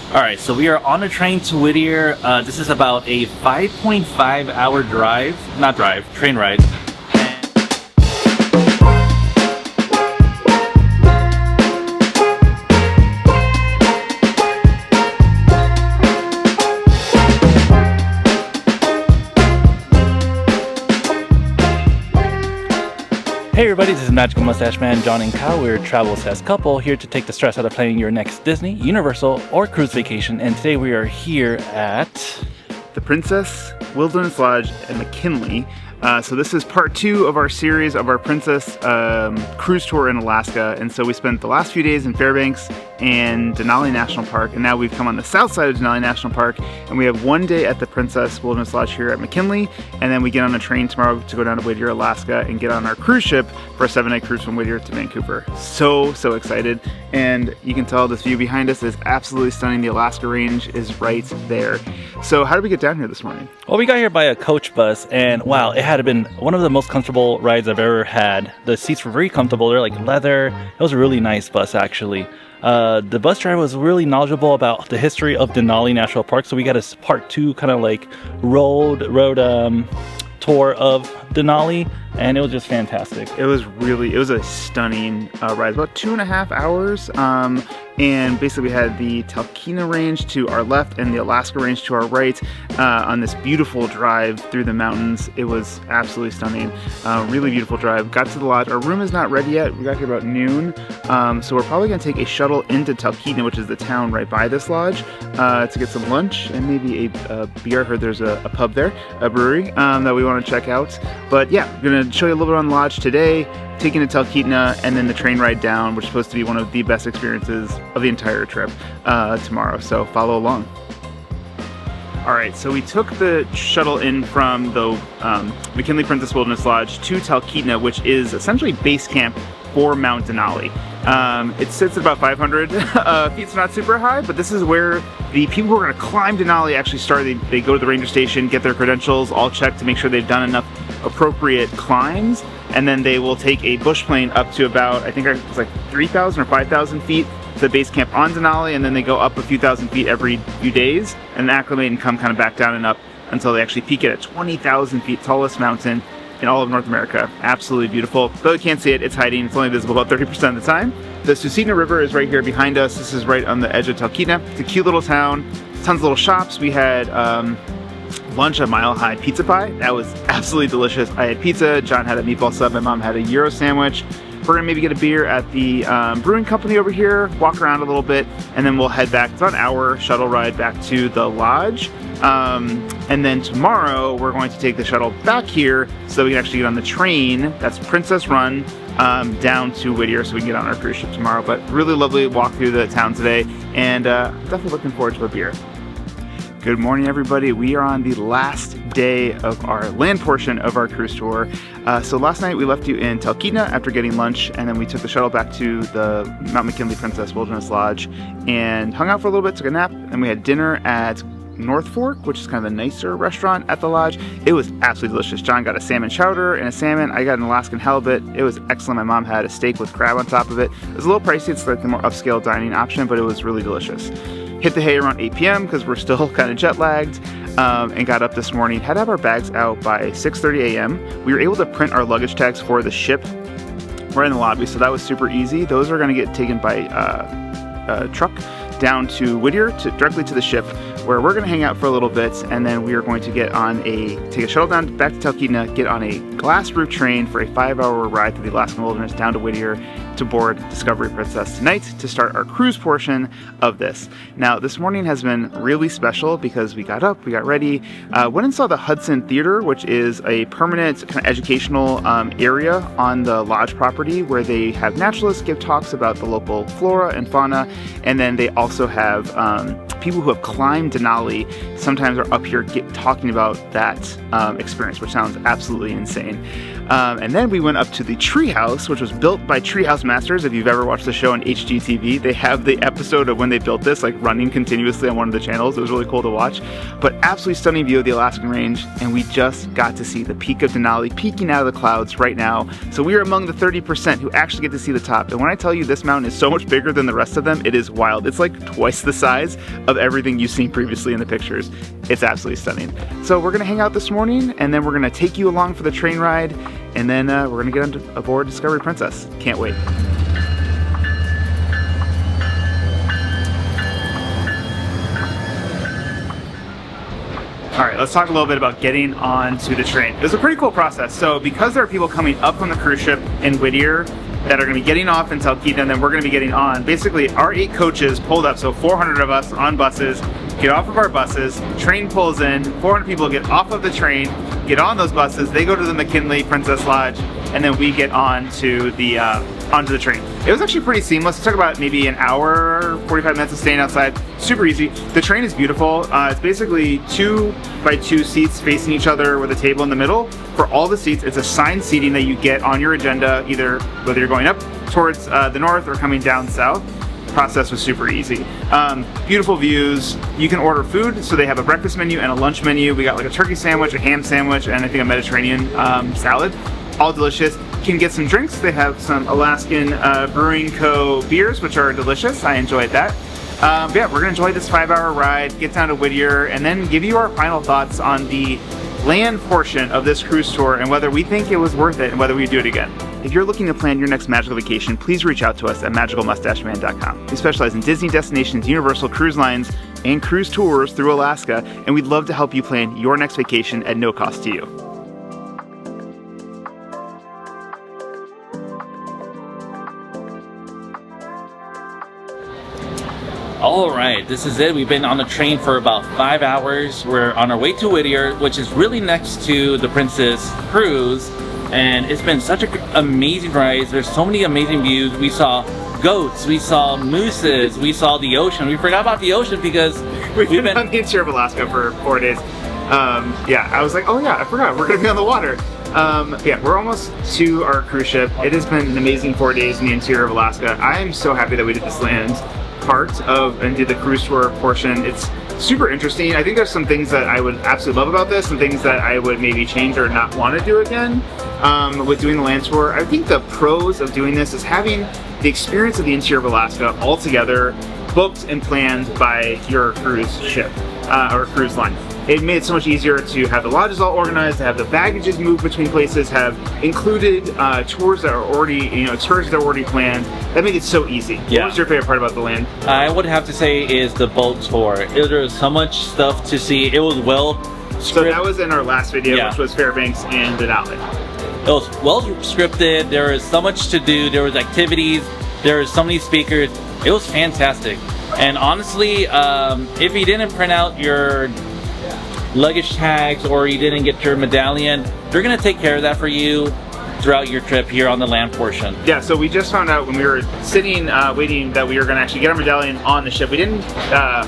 Alright, so we are on a train to Whittier. This is about a 5.5 hour train ride. Hey everybody, this is Magical Mustache Man, John and Kyle. We're a travel-obsessed couple here to take the stress out of planning your next Disney, Universal, or cruise vacation. And today we are here at the Princess Wilderness Lodge at McKinley. So this is part 2 of our series of our Princess cruise tour in Alaska. And so we spent the last few days in Fairbanks and Denali National Park, and now we've come on the south side of Denali National Park, and we have one day at the Princess Wilderness Lodge here at McKinley, and then we get on a train tomorrow to go down to Whittier, Alaska, and get on our cruise ship for a 7-night cruise from Whittier to Vancouver. So excited, and you can tell this view behind us is absolutely stunning. The Alaska Range is right there. So how did we get down here this morning? Well, we got here by a coach bus, and wow, it had been one of the most comfortable rides I've ever had. The seats were very comfortable. They're like leather. It was a really nice bus, actually. The bus driver was really knowledgeable about the history of Denali National Park, so we got a part 2 kind of like road tour of Denali, and it was just fantastic. It was a stunning ride, about 2.5 hours, and basically we had the Talkeetna Range to our left and the Alaska Range to our right on this beautiful drive through the mountains. It was absolutely stunning. Really beautiful drive. Got to the lodge. Our room is not ready yet. We got here about noon, so we're probably going to take a shuttle into Talkeetna, which is the town right by this lodge, to get some lunch and maybe a beer. I heard there's a pub there, a brewery, that we want to check out. But yeah, I'm going to show you a little bit on the lodge today, taking to Talkeetna, and then the train ride down, which is supposed to be one of the best experiences of the entire trip tomorrow, so follow along. Alright, so we took the shuttle in from the McKinley Princess Wilderness Lodge to Talkeetna, which is essentially base camp for Mount Denali. It sits at about 500 feet, so not super high, but this is where the people who are going to climb Denali actually start. They go to the ranger station, get their credentials all checked to make sure they've done enough appropriate climbs, and then they will take a bush plane up to about, I think it's like 3,000 or 5,000 feet to the base camp on Denali, and then they go up a few thousand feet every few days and acclimate and come kind of back down and up until they actually peak it at 20,000 feet, tallest mountain in all of North America. Absolutely beautiful. Though you can't see it, it's hiding. It's only visible about 30% of the time. The Susitna River is right here behind us. This is right on the edge of Talkeetna. It's a cute little town. Tons of little shops. We had lunch at Mile High Pizza Pie. That was absolutely delicious. I had pizza. John had a meatball sub. My mom had a gyro sandwich. We're gonna maybe get a beer at the brewing company over here, walk around a little bit, and then we'll head back. It's about an hour shuttle ride back to the lodge. And then tomorrow we're going to take the shuttle back here so that we can actually get on the train. That's Princess Run down to Whittier, so we can get on our cruise ship tomorrow. But really lovely walk through the town today, and definitely looking forward to a beer. Good morning, everybody. We are on the last day of our land portion of our cruise tour. So last night we left you in Talkeetna after getting lunch, and then we took the shuttle back to the Mount McKinley Princess Wilderness Lodge and hung out for a little bit, took a nap, and we had dinner at North Fork, which is kind of a nicer restaurant at the lodge. It was absolutely delicious. John got a salmon chowder and a salmon. I got an Alaskan halibut. It was excellent. My mom had a steak with crab on top of it. It was a little pricey. It's like the more upscale dining option, but it was really delicious. Hit the hay around 8 p.m. because we're still kind of jet lagged, and got up this morning. Had to have our bags out by 6:30 a.m. We were able to print our luggage tags for the ship right in the lobby, so that was super easy. Those are going to get taken by truck down to Whittier, directly to the ship, where we're going to hang out for a little bit, and then we are going to take a shuttle down back to Talkeetna, get on a glass roof train for a 5-hour ride through the Alaskan wilderness down to Whittier to board Discovery Princess tonight to start our cruise portion of this. Now, this morning has been really special because we got up, we got ready, went and saw the Hudson Theater, which is a permanent kind of educational area on the lodge property where they have naturalists give talks about the local flora and fauna, and then they also have people who have climbed Denali sometimes are up here talking about that experience, which sounds absolutely insane. And then we went up to the Treehouse, which was built by Treehouse Treehouse Masters. If you've ever watched the show on HGTV, they have the episode of when they built this, like running continuously on one of the channels. It was really cool to watch. But absolutely stunning view of the Alaskan range, and we just got to see the peak of Denali peeking out of the clouds right now. So we are among the 30% who actually get to see the top. And when I tell you this mountain is so much bigger than the rest of them, it is wild. It's like twice the size of everything you've seen previously in the pictures. It's absolutely stunning. So we're gonna hang out this morning, and then we're gonna take you along for the train ride, and then we're gonna get aboard Discovery Princess. Can't wait. All right, let's talk a little bit about getting onto the train. It was a pretty cool process. So because there are people coming up from the cruise ship in Whittier that are gonna be getting off in Talkeetna, and then we're gonna be getting on, basically our 8 coaches pulled up, so 400 of us on buses, get off of our buses, train pulls in, 400 people get off of the train, get on those buses, they go to the McKinley Princess Lodge, and then we get onto the train. It was actually pretty seamless. It took about maybe an hour, 45 minutes of staying outside. Super easy. The train is beautiful. It's basically 2 by 2 seats facing each other with a table in the middle. For all the seats, it's assigned seating that you get on your agenda, either whether you're going up towards the north or coming down south. Process was super easy. Beautiful views. You can order food, so they have a breakfast menu and a lunch menu. We got like a turkey sandwich, a ham sandwich, and I think a Mediterranean salad. All delicious. You can get some drinks. They have some Alaskan Brewing Co. beers, which are delicious. I enjoyed that. But yeah, we're gonna enjoy this 5-hour ride, get down to Whittier, and then give you our final thoughts on the land portion of this cruise tour and whether we think it was worth it and whether we do it again. If you're looking to plan your next magical vacation, please reach out to us at magicalmustacheman.com. We specialize in Disney destinations, Universal Cruise Lines, and cruise tours through Alaska, and we'd love to help you plan your next vacation at no cost to you. All right, this is it. We've been on the train for about 5 hours. We're on our way to Whittier, which is really next to the Princess Cruise. And it's been such an amazing ride. There's so many amazing views. We saw goats, we saw mooses, we saw the ocean. We forgot about the ocean because we've been on the interior of Alaska for 4 days. Yeah, I was like, oh yeah, I forgot, we're gonna be on the water. Yeah, we're almost to our cruise ship. It has been an amazing 4 days in the interior of Alaska. I am so happy that we did this land part of and did the cruise tour portion. It's super interesting. I think there's some things that I would absolutely love about this, some things that I would maybe change or not want to do again with doing the land tour. I think the pros of doing this is having the experience of the interior of Alaska all together, booked and planned by your cruise ship or cruise line. It made it so much easier to have the lodges all organized, to have the baggages moved between places, have included tours that are already, excursions that are already planned. That made it so easy. Yeah. What was your favorite part about the land? I would have to say is the boat tour. There was so much stuff to see. It was well scripted. So that was in our last video, Yeah. which was Fairbanks and Denali. It was well scripted. There was so much to do. There was activities. There was so many speakers. It was fantastic. And honestly, if you didn't print out your luggage tags or you didn't get your medallion, they're gonna take care of that for you throughout your trip here on the land portion. Yeah, so we just found out when we were sitting waiting that we were gonna actually get our medallion on the ship. We didn't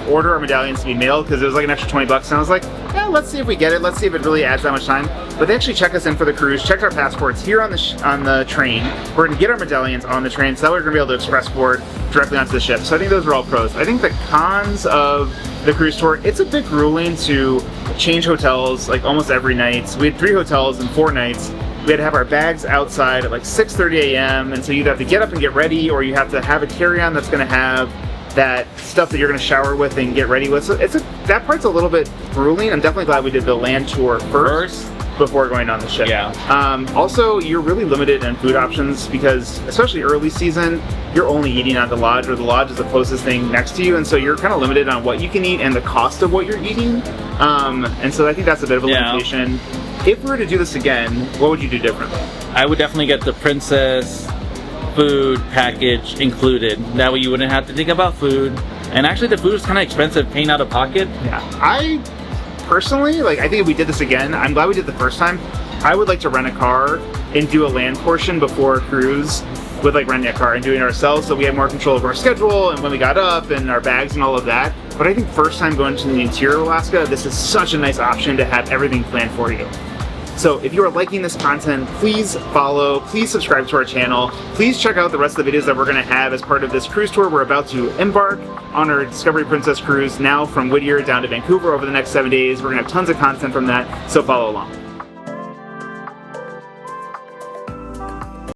order our medallions to be mailed because it was like an extra 20 bucks, and I was like, yeah, let's see if we get it. Let's see if it really adds that much time. But they actually checked us in for the cruise, checked our passports here on the train. We're gonna get our medallions on the train, so that way we're gonna be able to express board directly onto the ship. So I think those are all pros. I think the cons of the cruise tour, it's a bit grueling to change hotels like almost every night. We had 3 hotels in 4 nights. We had to have our bags outside at like 6:30 a.m. and so you'd have to get up and get ready, or you have to have a carry-on that's going to have that stuff that you're going to shower with and get ready with. So that part's a little bit grueling. I'm definitely glad we did the land tour first before going on the ship. Yeah. Also, you're really limited in food options because, especially early season, you're only eating at the lodge, or the lodge is the closest thing next to you, and so you're kind of limited on what you can eat and the cost of what you're eating. And so I think that's a bit of a limitation. If we were to do this again, what would you do differently? I would definitely get the Princess food package included. That way you wouldn't have to think about food. And actually the food is kind of expensive paying out of pocket. Yeah, I personally, I think if we did this again, I'm glad we did the first time. I would like to rent a car and do a land portion before a cruise with renting a car and doing it ourselves, so we have more control of our schedule and when we got up and our bags and all of that. But I think first time going to the interior of Alaska, this is such a nice option to have everything planned for you. So if you are liking this content, please follow, please subscribe to our channel. Please check out the rest of the videos that we're gonna have as part of this cruise tour. We're about to embark on our Discovery Princess cruise now from Whittier down to Vancouver over the next 7 days. We're gonna have tons of content from that, so follow along.